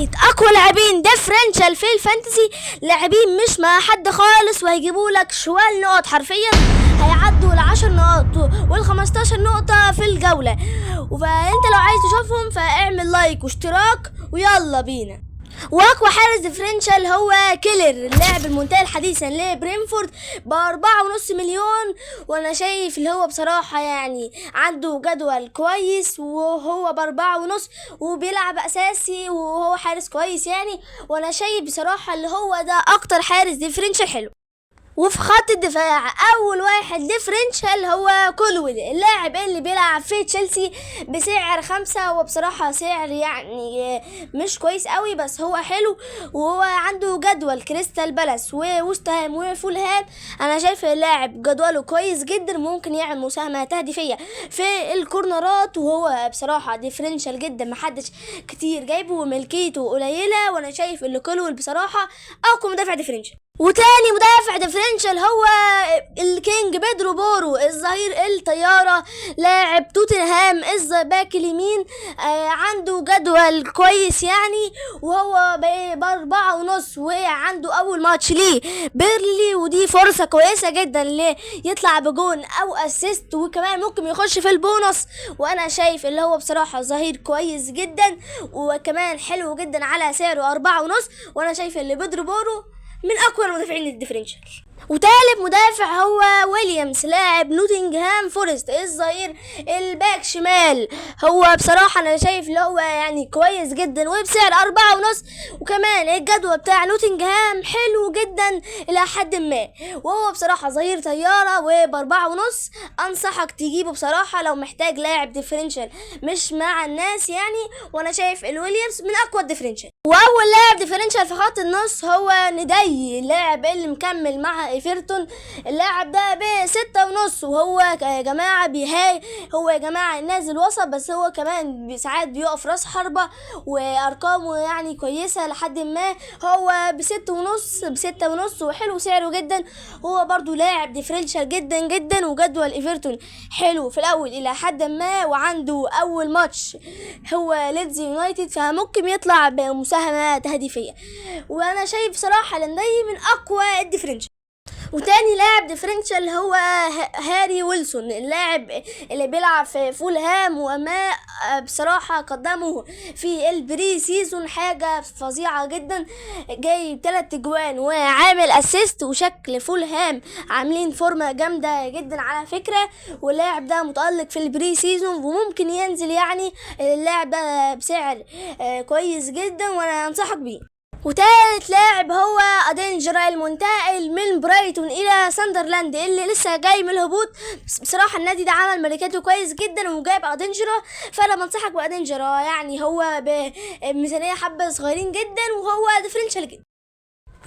شوية أقوى لاعبين ديفرنشال في الفانتسي، لاعبين مش مع حد خالص، وهيجيبوا لك شوال نقط حرفيا، هيعدوا ل10 نقط وال15 نقطة في الجولة. فأنت لو عايز تشوفهم فاعمل لايك واشتراك ويلا بينا. واقوى حارس ديفرنشال هو كيلر، اللاعب المنتقل حديثا لبرينفورد ب4.5 مليون، وانا شايف اللي هو بصراحة يعني عنده جدول كويس، وهو ب4.5 وبيلعب اساسي، وهو حارس كويس يعني، وانا شايف بصراحة اللي هو ده اكتر حارس ديفرنشال حلو. وفي خط الدفاع اول واحد ديفرنشال هو كولويل، اللاعب اللي بيلعب في تشيلسي بسعر 5، وبصراحة سعر يعني مش كويس قوي بس هو حلو، وهو عنده جدول كريستال بالاس ووستهام وفولهام. انا شايف اللاعب جدوله كويس جدا، ممكن يعمل مساهمة تهديفية في الكورنرات، وهو بصراحة ديفرنشال جدا، محدش كتير جايبه وملكيته قليلة، وانا شايف ان كولويل بصراحة اقوى مدافع ديفرنشال. وتاني مدافع ديفرنشال هو الكينج بيدرو بورو، الظهير الطيارة، لاعب توتنهام باك اليمين، عنده جدول كويس يعني، وهو ب4.5، وعنده اول ماتش ليه بيرلي، ودي فرصة كويسة جدا ليه يطلع بجون او اسيست، وكمان ممكن يخش في البونص. وانا شايف اللي هو بصراحة ظهير كويس جدا، وكمان حلو جدا على سعره 4.5، وانا شايف اللي بيدرو بورو من اقوى المدافعين الديفرنشال. وتالت مدافع هو ويليامز، لاعب نوتنغهام فورست، الظهير الباك شمال، هو بصراحة انا شايف اللي هو يعني كويس جدا وبسعر 4.5، وكمان الجدول بتاع نوتنغهام حلو جدا الى حد ما، وهو بصراحة ظهير طيارة وب4.5. انصحك تجيبه بصراحة لو محتاج لاعب ديفرنشال مش مع الناس يعني، وانا شايف الويليامز من اقوى الديفرنشال. واول لاعب ديفرنشال في خط النص هو ندي، اللاعب اللي مكمل مع ايفرتون، اللاعب ده ب6.5، وهو يا جماعة هو يا جماعة نازل وسط، بس هو كمان ساعات بيقف راس حربة، وارقامه يعني كويسة لحد ما، هو ب6.5 وحلو سعره جدا، هو برضو لاعب ديفرنشال جدا جدا، وجدول ايفرتون حلو في الاول الى حد ما، وعنده اول ماتش هو ليدز يونايتد، فممكن يطلع بمساهمة تهديفية، وانا شايف صراحة لندي من اقوى الديفرنشال. وتاني لاعب ديفرنشال هو هاري ويلسون، اللاعب اللي بيلعب في فولهام، وما بصراحة قدمه في البري سيزون حاجة فظيعة جدا، جايب 3 اجوان وعامل اسيست، وشكل فولهام عاملين فورمة جامدة جدا على فكرة، واللاعب ده متألق في البري سيزون وممكن ينزل يعني، اللاعب ده بسعر كويس جدا وانا انصحك بيه. وتالت لاعب هو ادينجرا، المنتقل من برايتون الى ساندرلاند اللي لسه جاي من الهبوط، بصراحه النادي ده عمل ملكاته كويس جدا وجايب ادينجرا، فانا بنصحك بادينجرا، يعني هو بميزانيه حبه صغيرين جدا، وهو ديفرنشال جدا.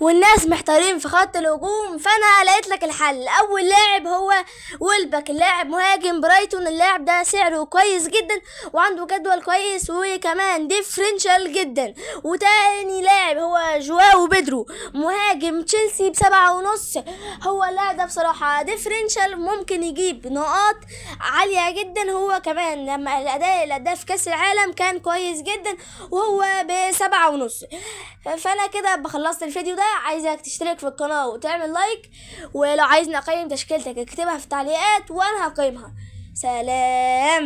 والناس محتارين في خط الهجوم، فانا لقيت لك الحل. اول لاعب هو ويلبك، اللاعب مهاجم برايتون، اللاعب ده سعره كويس جدا وعنده جدول كويس وكمان ديفرنشال جدا. وتاني لاعب هو جواو بيدرو، مهاجم تشيلسي ب7.5، هو اللاعب ده بصراحة ديفرنشال ممكن يجيب نقاط عالية جدا، هو كمان لما الاداء في كاس العالم كان كويس جدا، وهو ب7.5. فانا كده بخلصت الفيديو ده، عايزك تشترك في القناة وتعمل لايك، ولو عايزني اقيم تشكيلتك اكتبها في التعليقات وانا هقيمها. سلام.